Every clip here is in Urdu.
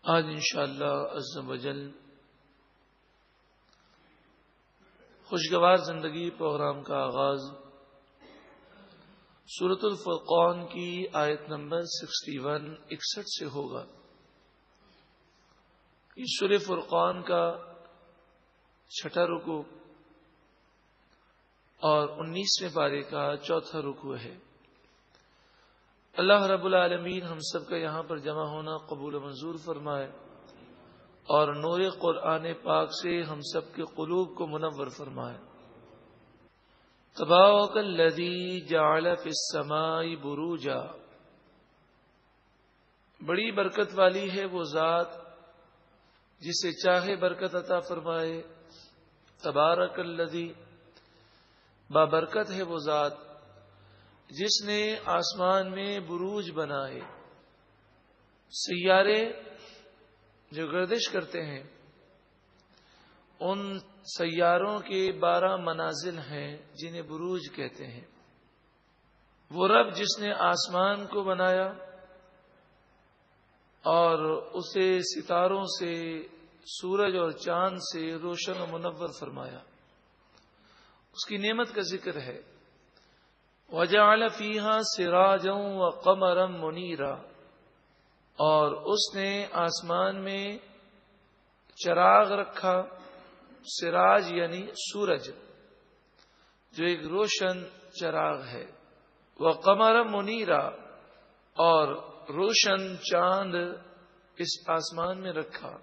آج انشاءاللہ عز و جل خوشگوار زندگی پروگرام کا آغاز سورۃ الفرقان کی آیت نمبر 61 سے ہوگا۔ اس سورہ فرقان کا چھٹا رکوع اور 19ویں پارے کا چوتھا رکوع ہے۔ اللہ رب العالمین ہم سب کا یہاں پر جمع ہونا قبول و منظور فرمائے اور نور قرآن پاک سے ہم سب کے قلوب کو منور فرمائے۔ تبارک الذی جعل فی السماء بروجا، بڑی برکت والی ہے وہ ذات جسے چاہے برکت عطا فرمائے۔ تبارک الذی، بابرکت ہے وہ ذات جس نے آسمان میں بروج بنائے، سیارے جو گردش کرتے ہیں ان سیاروں کے 12 منازل ہیں جنہیں بروج کہتے ہیں۔ وہ رب جس نے آسمان کو بنایا اور اسے ستاروں سے، سورج اور چاند سے روشن و منور فرمایا، اس کی نعمت کا ذکر ہے۔ وَجَعَلَ فِيهَا سِرَاجًا وَقَمَرًا مُنِيرًا، اور اس نے آسمان میں چراغ رکھا، سراج یعنی سورج جو ایک روشن چراغ ہے، وَقَمَرًا مُنِيرًا، اور روشن چاند اس آسمان میں رکھا۔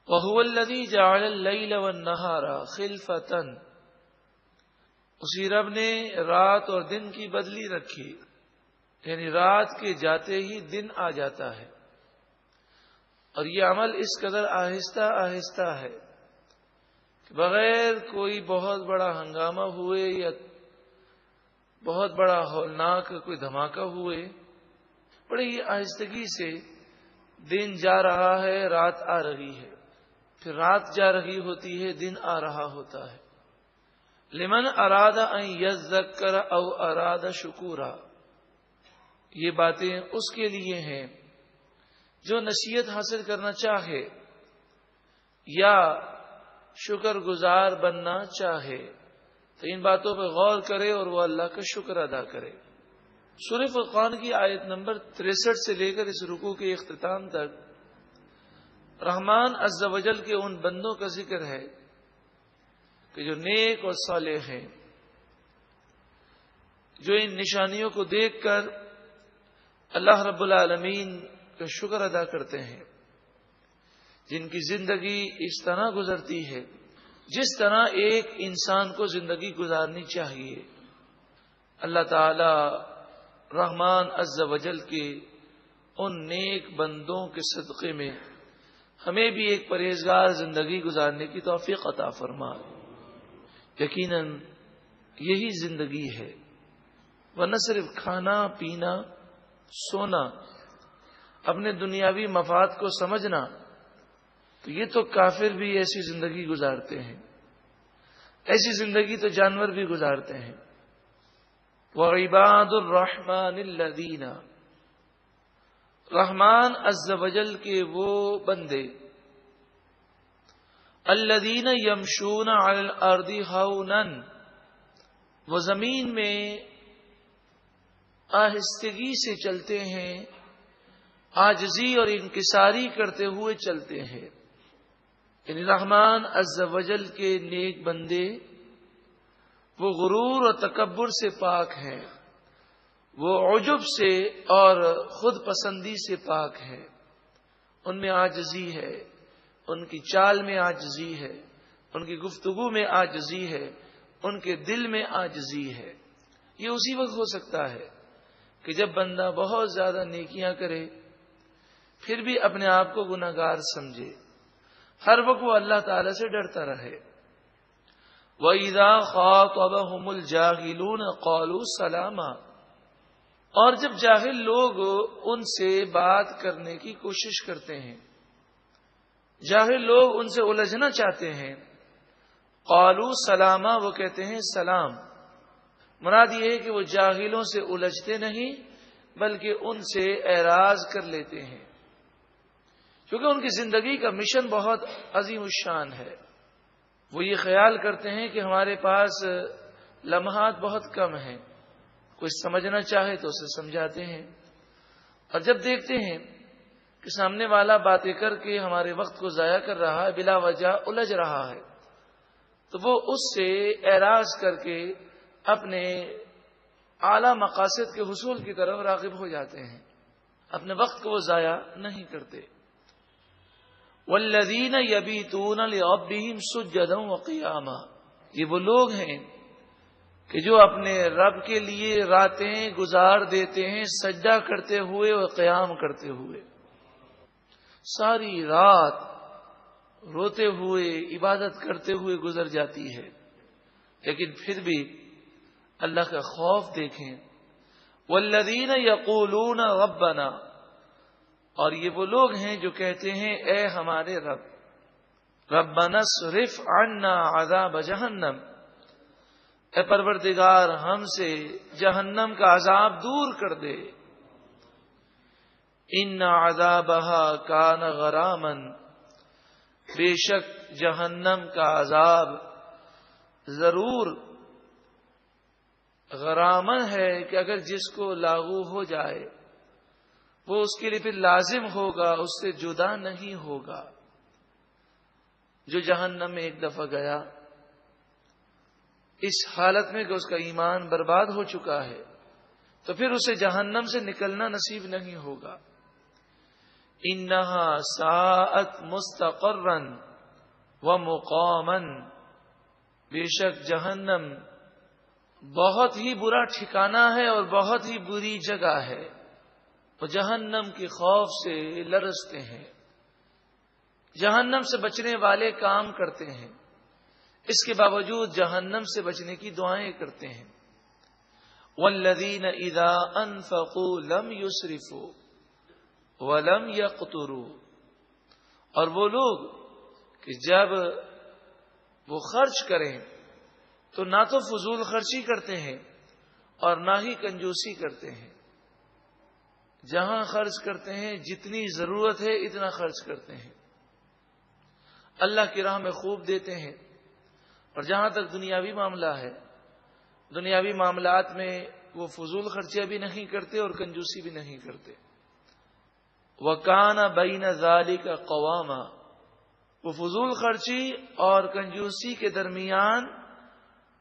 وَهُوَ الَّذِي جَعَلَ اللَّيْلَ وَالنَّهَارَ خِلْفَةً، اسی رب نے رات اور دن کی بدلی رکھی، یعنی رات کے جاتے ہی دن آ جاتا ہے، اور یہ عمل اس قدر آہستہ آہستہ ہے کہ بغیر کوئی بہت بڑا ہنگامہ ہوئے یا بہت بڑا ہولناک کوئی دھماکہ ہوئے، بڑی ہی آہستگی سے دن جا رہا ہے، رات آ رہی ہے، پھر رات جا رہی ہوتی ہے، دن آ رہا ہوتا ہے۔ لمن اراد ان یذکر او اراد شکورا، یہ باتیں اس کے لیے ہیں جو نصیحت حاصل کرنا چاہے یا شکر گزار بننا چاہے، تو ان باتوں پہ غور کرے اور وہ اللہ کا شکر ادا کرے۔ سورہ فرقان کی آیت نمبر 63 سے لے کر اس رکوع کے اختتام تک رحمان عز و جل کے ان بندوں کا ذکر ہے کہ جو نیک اور صالح ہیں، جو ان نشانیوں کو دیکھ کر اللہ رب العالمین کا شکر ادا کرتے ہیں، جن کی زندگی اس طرح گزرتی ہے جس طرح ایک انسان کو زندگی گزارنی چاہیے۔ اللہ تعالی رحمان عز و جل کے ان نیک بندوں کے صدقے میں ہمیں بھی ایک پرہیزگار زندگی گزارنے کی توفیق عطا فرمائے۔ یقیناً یہی زندگی ہے، ورنہ صرف کھانا پینا سونا، اپنے دنیاوی مفاد کو سمجھنا، تو یہ تو کافر بھی ایسی زندگی گزارتے ہیں، ایسی زندگی تو جانور بھی گزارتے ہیں۔ وَعِبَادُ الرَّحْمَنِ الَّذِينَ، رحمان عز و جل کے وہ بندے، الذین یمشون علی الارض ہونا، وہ زمین میں آہستگی سے چلتے ہیں، عاجزی اور انکساری کرتے ہوئے چلتے ہیں۔ یعنی رحمان عز و جل کے نیک بندے وہ غرور اور تکبر سے پاک ہیں، وہ عجب سے اور خود پسندی سے پاک ہیں، ان میں عاجزی ہے، ان کی چال میں عاجزی ہے، ان کی گفتگو میں عاجزی ہے، ان کے دل میں عاجزی ہے۔ یہ اسی وقت ہو سکتا ہے کہ جب بندہ بہت زیادہ نیکیاں کرے پھر بھی اپنے آپ کو گناہگار سمجھے، ہر وقت وہ اللہ تعالی سے ڈرتا رہے۔ وَإِذَا خَاطَبَهُمُ الْجَاهِلُونَ قَالُوا سَلَامًا، اور جب جاہل لوگ ان سے بات کرنے کی کوشش کرتے ہیں، جاہل لوگ ان سے الجھنا چاہتے ہیں، قالوا سلاما، وہ کہتے ہیں سلام۔ مراد یہ ہے کہ وہ جاہلوں سے الجھتے نہیں بلکہ ان سے اعراض کر لیتے ہیں، کیونکہ ان کی زندگی کا مشن بہت عظیم الشان ہے. وہ یہ خیال کرتے ہیں کہ ہمارے پاس لمحات بہت کم ہیں، کوئی سمجھنا چاہے تو اسے سمجھاتے ہیں، اور جب دیکھتے ہیں کہ سامنے والا باتیں کر کے ہمارے وقت کو ضائع کر رہا ہے، بلا وجہ الجھ رہا ہے، تو وہ اس سے اعراض کر کے اپنے اعلی مقاصد کے حصول کی طرف راغب ہو جاتے ہیں، اپنے وقت کو وہ ضائع نہیں کرتے. والذین یبیتون لربہم سجدا وقیاما، یہ وہ لوگ ہیں کہ جو اپنے رب کے لیے راتیں گزار دیتے ہیں سجدہ کرتے ہوئے اور قیام کرتے ہوئے. ساری رات روتے ہوئے عبادت کرتے ہوئے گزر جاتی ہے، لیکن پھر بھی اللہ کا خوف دیکھیں. والذین یقولون ربنا، اور یہ وہ لوگ ہیں جو کہتے ہیں اے ہمارے رب، ربنا اصرف عنا عذاب جہنم، اے پروردگار ہم سے جہنم کا عذاب دور کر دے. ان عذابها کان غراما، بے شک جہنم کا عذاب ضرور غرامن ہے کہ اگر جس کو لاگو ہو جائے وہ اس کے لیے پھر لازم ہوگا، اس سے جدا نہیں ہوگا. جو جہنم میں ایک دفعہ گیا اس حالت میں کہ اس کا ایمان برباد ہو چکا ہے، تو پھر اسے جہنم سے نکلنا نصیب نہیں ہوگا. انہا ساعت مستقرا ومقاما، بے شک جہنم بہت ہی برا ٹھکانہ ہے اور بہت ہی بری جگہ ہے. وہ جہنم کے خوف سے لرزتے ہیں، جہنم سے بچنے والے کام کرتے ہیں، اس کے باوجود جہنم سے بچنے کی دعائیں کرتے ہیں. والذین اذا انفقوا لم یسرفوا ولم یقتروا، اور وہ لوگ کہ جب وہ خرچ کریں تو نہ تو فضول خرچی کرتے ہیں اور نہ ہی کنجوسی کرتے ہیں. جہاں خرچ کرتے ہیں جتنی ضرورت ہے اتنا خرچ کرتے ہیں، اللہ کی راہ میں خوب دیتے ہیں. اور جہاں تک دنیاوی معاملہ ہے، دنیاوی معاملات میں وہ فضول خرچیاں بھی نہیں کرتے اور کنجوسی بھی نہیں کرتے. وَكَانَ بَيْنَ ذَلِكَ قَوَامًا، وہ فضول خرچی اور کنجوسی کے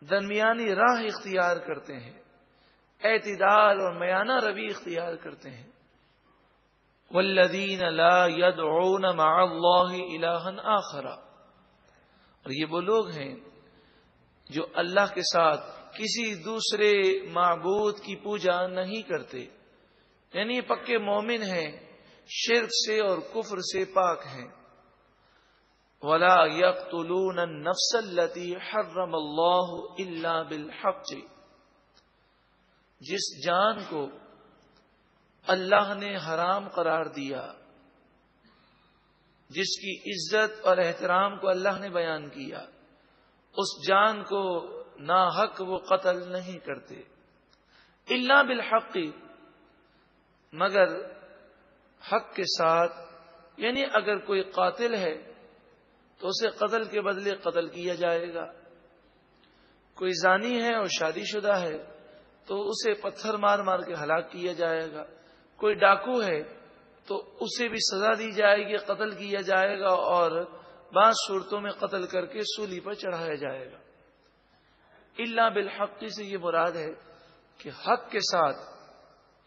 درمیانی راہ اختیار کرتے ہیں، اعتدال اور میانہ روی اختیار کرتے ہیں. وَالَّذِينَ لَا يَدْعُونَ مَعَ اللَّهِ إِلَٰهًا آخَرَ، اور یہ وہ لوگ ہیں جو اللہ کے ساتھ کسی دوسرے معبود کی پوجا نہیں کرتے، یعنی یہ پکے مومن ہیں، شرک سے اور کفر سے پاک ہیں. وَلَا يَقْتُلُونَ النَّفْسَ الَّتِي حَرَّمَ اللَّهُ إِلَّا بِالْحَقِّ، جس جان کو اللہ نے حرام قرار دیا، جس کی عزت اور احترام کو اللہ نے بیان کیا، اس جان کو ناحق وہ قتل نہیں کرتے. الا بالحق، مگر حق کے ساتھ، یعنی اگر کوئی قاتل ہے تو اسے قتل کے بدلے قتل کیا جائے گا. کوئی زانی ہے اور شادی شدہ ہے تو اسے پتھر مار مار کے ہلاک کیا جائے گا. کوئی ڈاکو ہے تو اسے بھی سزا دی جائے گی، قتل کیا جائے گا، اور بعض صورتوں میں قتل کر کے سولی پر چڑھایا جائے گا. الا بالحق سے یہ مراد ہے کہ حق کے ساتھ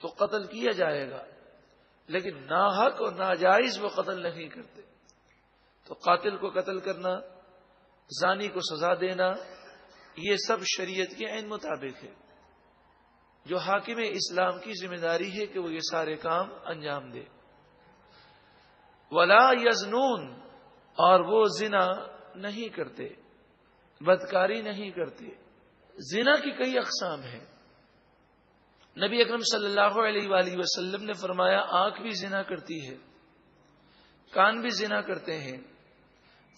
تو قتل کیا جائے گا، لیکن ناحق اور ناجائز وہ قتل نہیں کرتے. تو قاتل کو قتل کرنا، زانی کو سزا دینا، یہ سب شریعت کے عین مطابق ہے. جو حاکم اسلام کی ذمہ داری ہے کہ وہ یہ سارے کام انجام دے. ولا یزنون، اور وہ زنا نہیں کرتے، بدکاری نہیں کرتے. زنا کی کئی اقسام ہیں. نبی اکرم صلی اللہ علیہ وآلہ وسلم نے فرمایا آنکھ بھی زنا کرتی ہے، کان بھی زنا کرتے ہیں،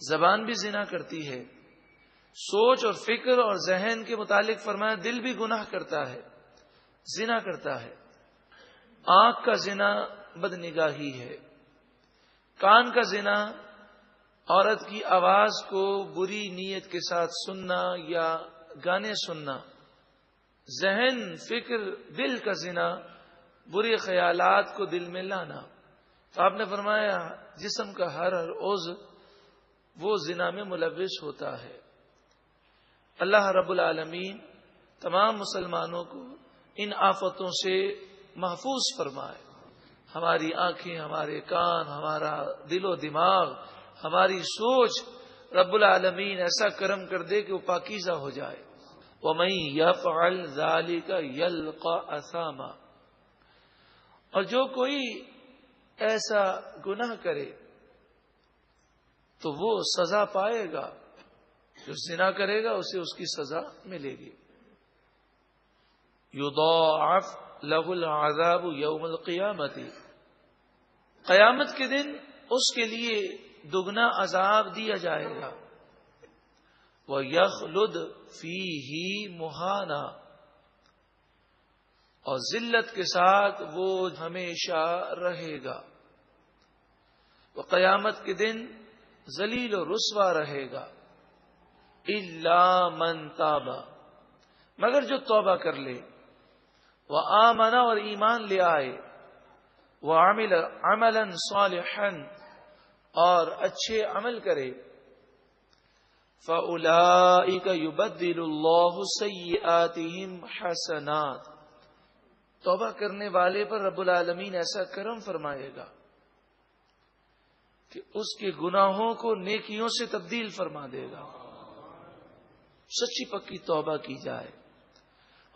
زبان بھی زنا کرتی ہے. سوچ اور فکر اور ذہن کے متعلق فرمایا دل بھی گناہ کرتا ہے، زنا کرتا ہے. آنکھ کا زنا بدنگاہی ہے، کان کا زنا، عورت کی آواز کو بری نیت کے ساتھ سننا یا گانے سننا، ذہن فکر دل کا زنا، برے خیالات کو دل میں لانا. تو آپ نے فرمایا جسم کا ہر عضو وہ زنا میں ملوث ہوتا ہے. اللہ رب العالمین تمام مسلمانوں کو ان آفتوں سے محفوظ فرمائے. ہماری آنکھیں، ہمارے کان، ہمارا دل و دماغ، ہماری سوچ رب العالمین ایسا کرم کر دے کہ وہ پاکیزہ ہو جائے. وَمَن يَفْعَلْ ذَلِكَ يَلْقَ أَثَامًا، اور جو کوئی ایسا گناہ کرے تو وہ سزا پائے گا. جو زنا کرے گا اسے اس کی سزا ملے گی. یضاعف لہ العذاب یوم القیامت، قیامت کے دن اس کے لیے دگنا عذاب دیا جائے گا. وَيَخْلُدْ فِيهِ مُهَانًا، اور ذلت کے ساتھ وہ ہمیشہ رہے گا. وہ قیامت کے دن ذلیل و رسوا رہے گا. إِلَّا مَن تَابَ، مگر جو توبہ کر لے، وَآمَنَ، اور ایمان لے آئے، وَعَمِلَ عَمَلًا صَالِحًا، اور اچھے عمل کرے، فَأُولَئِكَ يُبَدِّلُ اللَّهُ سَيِّئَاتِهِمْ حَسَنَاتٍ، توبہ کرنے والے پر رب العالمین ایسا کرم فرمائے گا کہ اس کے گناہوں کو نیکیوں سے تبدیل فرما دے گا. سچی پکی توبہ کی جائے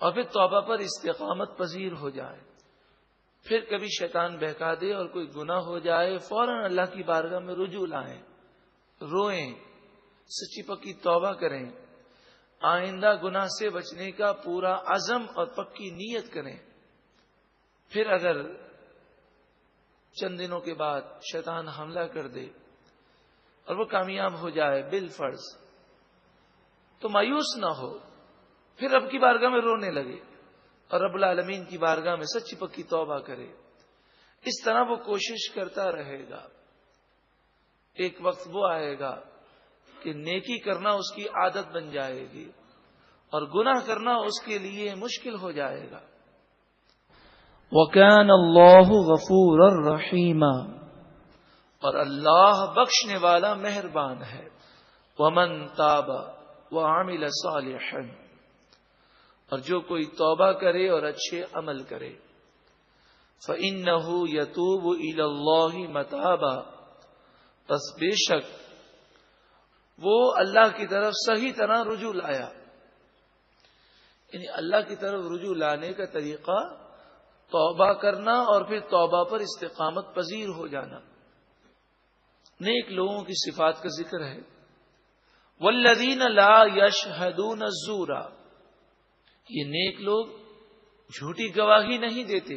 اور پھر توبہ پر استقامت پذیر ہو جائے. پھر کبھی شیطان بہکا دے اور کوئی گناہ ہو جائے، فوراً اللہ کی بارگاہ میں رجوع لائیں، روئیں، سچی پکی توبہ کریں، آئندہ گناہ سے بچنے کا پورا عزم اور پکی نیت کریں. پھر اگر چند دنوں کے بعد شیطان حملہ کر دے اور وہ کامیاب ہو جائے بالفرض، تو مایوس نہ ہو، پھر رب کی بارگاہ میں رونے لگے اور رب العالمین کی بارگاہ میں سچی پکی توبہ کرے. اس طرح وہ کوشش کرتا رہے گا. ایک وقت وہ آئے گا کہ نیکی کرنا اس کی عادت بن جائے گی اور گناہ کرنا اس کے لیے مشکل ہو جائے گا. وَكَانَ اللَّهُ غَفُورًا رَحِيمًا، اور اللہ بخشنے والا مہربان ہے. وَمَن تَابَ وَعَمِلَ صَالِحًا، اور جو کوئی توبہ کرے اور اچھے عمل کرے، فَإِنَّهُ يَتُوبُ إِلَى اللَّهِ مَتَابًا، پس بے شک وہ اللہ کی طرف صحیح طرح رجوع لایا. یعنی اللہ کی طرف رجوع لانے کا طریقہ توبہ کرنا اور پھر توبہ پر استقامت پذیر ہو جانا. نیک لوگوں کی صفات کا ذکر ہے. والذین لا یشہدون الزور، یہ نیک لوگ جھوٹی گواہی نہیں دیتے.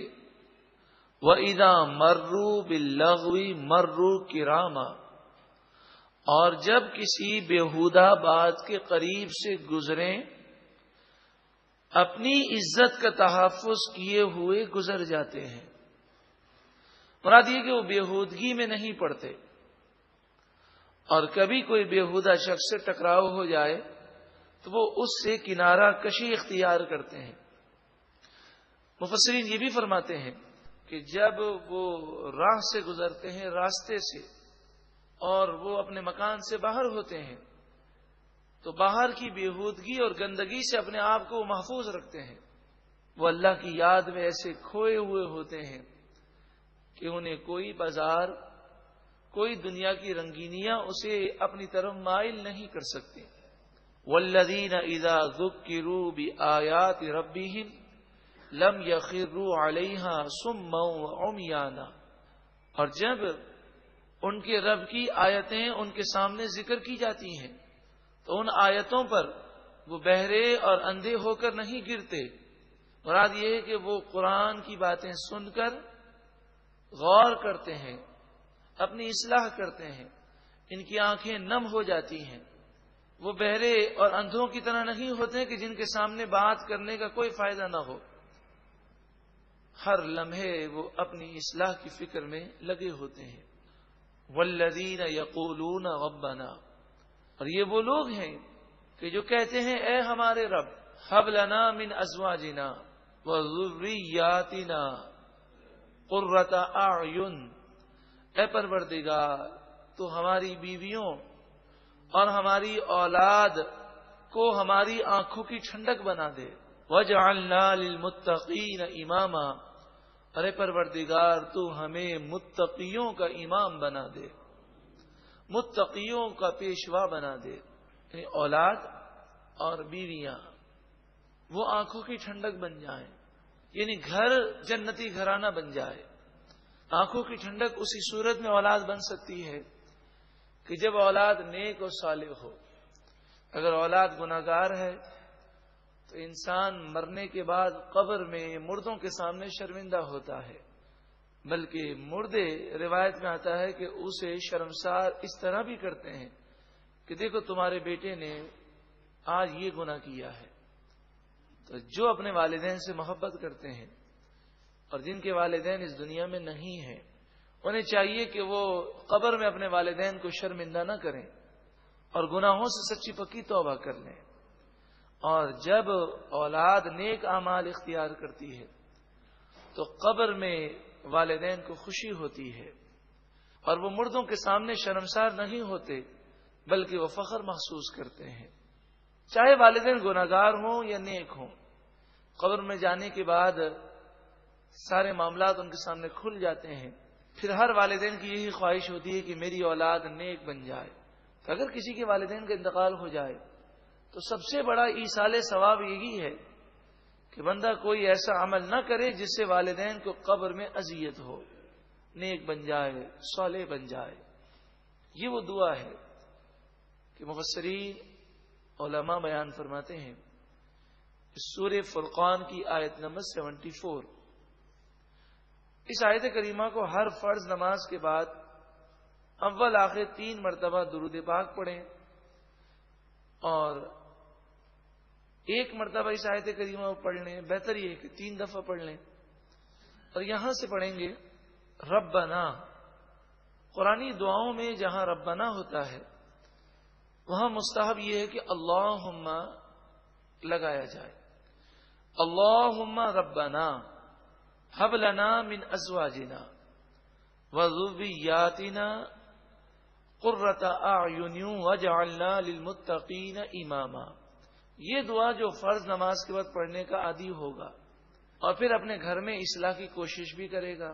وَإِذَا مَرُّوا بِاللَّغْوِ مَرُّوا كِرَامًا، اور جب کسی بیہودہ بات کے قریب سے گزریں اپنی عزت کا تحفظ کیے ہوئے گزر جاتے ہیں. مراد یہ کہ وہ بیہودگی میں نہیں پڑتے، اور کبھی کوئی بیہودہ شخص سے ٹکراؤ ہو جائے تو وہ اس سے کنارہ کشی اختیار کرتے ہیں. مفسرین یہ بھی فرماتے ہیں کہ جب وہ راہ سے گزرتے ہیں، راستے سے، اور وہ اپنے مکان سے باہر ہوتے ہیں تو باہر کی بیہودگی اور گندگی سے اپنے آپ کو محفوظ رکھتے ہیں. وہ اللہ کی یاد میں ایسے کھوئے ہوئے ہوتے ہیں کہ انہیں کوئی بازار، کوئی دنیا کی رنگینیاں اسے اپنی طرف مائل نہیں کر سکتے. والذین اذا ذکروا بآیات ربہم لم یخروا علیہا صما وعمیانا، اور جب ان کے رب کی آیتیں ان کے سامنے ذکر کی جاتی ہیں تو ان آیتوں پر وہ بہرے اور اندھے ہو کر نہیں گرتے. مراد یہ ہے کہ وہ قرآن کی باتیں سن کر غور کرتے ہیں، اپنی اصلاح کرتے ہیں، ان کی آنکھیں نم ہو جاتی ہیں. وہ بہرے اور اندھوں کی طرح نہیں ہوتے کہ جن کے سامنے بات کرنے کا کوئی فائدہ نہ ہو. ہر لمحے وہ اپنی اصلاح کی فکر میں لگے ہوتے ہیں. والذین یقولون ربنا، اور یہ وہ لوگ ہیں کہ جو کہتے ہیں اے ہمارے رب، ہب لنا من ازواجنا وذریاتنا قرۃ اعین، اے پروردگار تو ہماری بیویوں اور ہماری اولاد کو ہماری آنکھوں کی ٹھنڈک بنا دے، وجعلنا للمتقین اماما، ارے پروردگار تو ہمیں متقیوں کا امام بنا دے، متقیوں کا پیشوا بنا دے، یعنی اولاد اور بیویاں وہ آنکھوں کی ٹھنڈک بن جائیں، یعنی گھر جنتی گھرانہ بن جائے۔ آنکھوں کی ٹھنڈک اسی صورت میں اولاد بن سکتی ہے کہ جب اولاد نیک اور صالح ہو۔ اگر اولاد گناہگار ہے تو انسان مرنے کے بعد قبر میں مردوں کے سامنے شرمندہ ہوتا ہے، بلکہ مردے روایت میں آتا ہے کہ اسے شرمسار اس طرح بھی کرتے ہیں کہ دیکھو تمہارے بیٹے نے آج یہ گناہ کیا ہے۔ تو جو اپنے والدین سے محبت کرتے ہیں اور جن کے والدین اس دنیا میں نہیں ہیں، انہیں چاہیے کہ وہ قبر میں اپنے والدین کو شرمندہ نہ کریں اور گناہوں سے سچی پکی توبہ کر لیں۔ اور جب اولاد نیک اعمال اختیار کرتی ہے تو قبر میں والدین کو خوشی ہوتی ہے اور وہ مردوں کے سامنے شرمسار نہیں ہوتے، بلکہ وہ فخر محسوس کرتے ہیں۔ چاہے والدین گناہگار ہوں یا نیک ہوں، قبر میں جانے کے بعد سارے معاملات ان کے سامنے کھل جاتے ہیں۔ پھر ہر والدین کی یہی خواہش ہوتی ہے کہ میری اولاد نیک بن جائے۔ تو اگر کسی کے والدین کا انتقال ہو جائے تو سب سے بڑا ایصال ثواب یہی ہے کہ بندہ کوئی ایسا عمل نہ کرے جس سے والدین کو قبر میں اذیت ہو، نیک بن جائے، صالح بن جائے۔ یہ وہ دعا ہے کہ مفسرین علماء بیان فرماتے ہیں سورہ فرقان کی آیت نمبر 74، اس آیت کریمہ کو ہر فرض نماز کے بعد اول آخر 3 مرتبہ درود پاک پڑھیں، اور 1 مرتبہ اس آیت کریمہ کو پڑھ لیں، بہتر یہ ہے کہ 3 دفعہ پڑھ لیں، اور یہاں سے پڑھیں گے ربنا۔ قرآنی دعاؤں میں جہاں ربنا ہوتا ہے وہاں مستحب یہ ہے کہ اللہم لگایا جائے، اللہم ربنا ہب لنا من ازواجنا وذریاتنا قرۃ اعین واجعلنا للمتقین اماما۔ یہ دعا جو فرض نماز کے بعد پڑھنے کا عادی ہوگا اور پھر اپنے گھر میں اصلاح کی کوشش بھی کرے گا،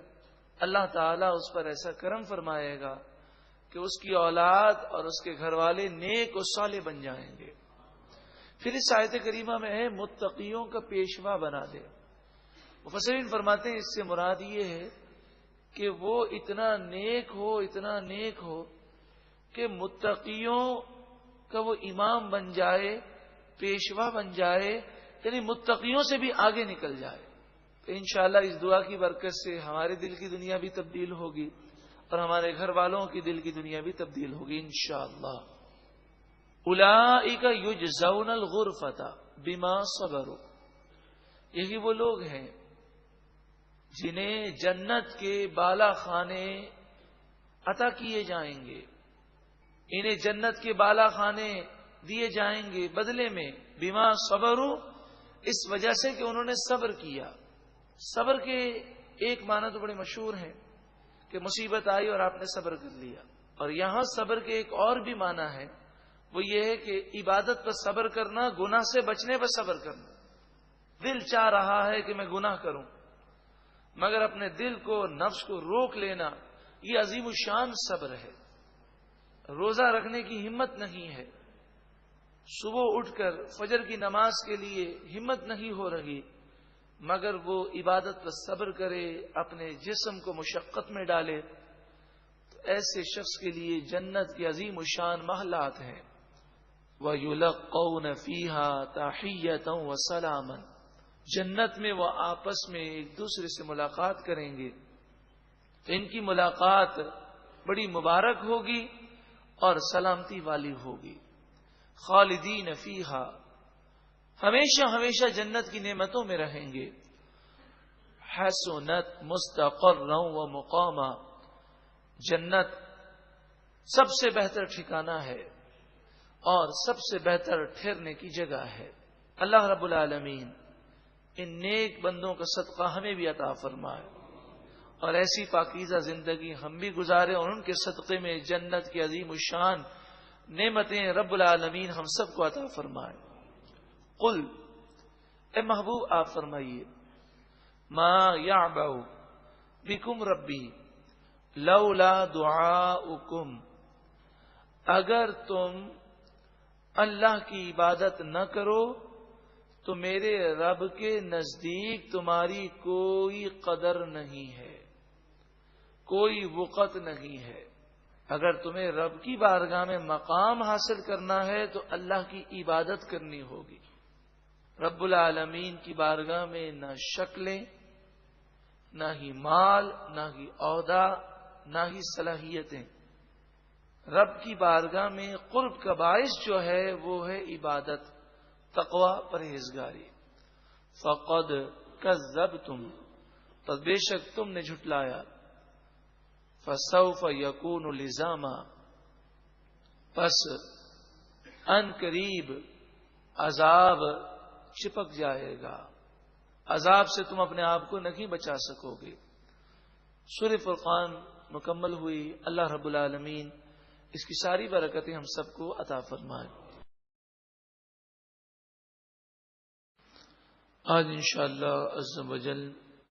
اللہ تعالیٰ اس پر ایسا کرم فرمائے گا کہ اس کی اولاد اور اس کے گھر والے نیک و صالح بن جائیں گے۔ پھر اس آیت کریمہ میں ہے متقیوں کا پیشوا بنا دے۔ مفسرین فرماتے ہیں اس سے مراد یہ ہے کہ وہ اتنا نیک ہو کہ متقیوں کا وہ امام بن جائے، پیشوا بن جائے، یعنی متقیوں سے بھی آگے نکل جائے۔ تو انشاءاللہ اس دعا کی برکت سے ہمارے دل کی دنیا بھی تبدیل ہوگی اور ہمارے گھر والوں کی دل کی دنیا بھی تبدیل ہوگی انشاءاللہ۔ اولئک یجزون الغرفۃ بما صبروا، یہی وہ لوگ ہیں جنہیں جنت کے بالا خانے عطا کیے جائیں گے، انہیں جنت کے بالا خانے دیے جائیں گے بدلے میں، بما صبروا، اس وجہ سے کہ انہوں نے صبر کیا۔ صبر کے ایک معنی تو بڑے مشہور ہیں کہ مصیبت آئی اور آپ نے صبر کر لیا، اور یہاں صبر کے ایک اور بھی معنی ہے، وہ یہ ہے کہ عبادت پر صبر کرنا، گناہ سے بچنے پر صبر کرنا۔ دل چاہ رہا ہے کہ میں گناہ کروں، مگر اپنے دل کو، نفس کو روک لینا، یہ عظیم الشان صبر ہے۔ روزہ رکھنے کی ہمت نہیں ہے، صبح اٹھ کر فجر کی نماز کے لیے ہمت نہیں ہو رہی، مگر وہ عبادت پر صبر کرے، اپنے جسم کو مشقت میں ڈالے، تو ایسے شخص کے لیے جنت کے عظیم الشان محلات ہیں۔ وَيُلَقَّوْنَ فِيهَا تَحِيَّةً وَسَلَامًا، جنت میں وہ آپس میں ایک دوسرے سے ملاقات کریں گے، تو ان کی ملاقات بڑی مبارک ہوگی اور سلامتی والی ہوگی۔ خالدین فیہا، ہمیشہ ہمیشہ جنت کی نعمتوں میں رہیں گے۔ حسنت مستقرا و مقاما، جنت سب سے بہتر ٹھکانہ ہے اور سب سے بہتر ٹھہرنے کی جگہ ہے۔ اللہ رب العالمین ان نیک بندوں کا صدقہ ہمیں بھی عطا فرمائے اور ایسی پاکیزہ زندگی ہم بھی گزارے اور ان کے صدقے میں جنت کی عظیم الشان نعمتیں رب العالمین ہم سب کو عطا فرمائے۔ قل، اے محبوب آپ فرمائیے، ما یعبأ بکم ربی لولا دعاؤکم، اگر تم اللہ کی عبادت نہ کرو تو میرے رب کے نزدیک تمہاری کوئی قدر نہیں ہے، کوئی وقت نہیں ہے۔ اگر تمہیں رب کی بارگاہ میں مقام حاصل کرنا ہے تو اللہ کی عبادت کرنی ہوگی۔ رب العالمین کی بارگاہ میں نہ شکلیں، نہ ہی مال، نہ ہی عہدہ، نہ ہی صلاحیتیں۔ رب کی بارگاہ میں قرب کا باعث جو ہے وہ ہے عبادت، تقوی، پرہیزگاری۔ فقد کذبتم، پس بے شک تم نے جھٹلایا۔ فسوف یکون لزاما، پس ان قریب عذاب چپک جائے گا، عذاب سے تم اپنے آپ کو نہیں بچا سکو گے۔ سورہ فرقان مکمل ہوئی۔ اللہ رب العالمین اس کی ساری برکتیں ہم سب کو عطا فرمائے۔ آج انشاءاللہ عز و جل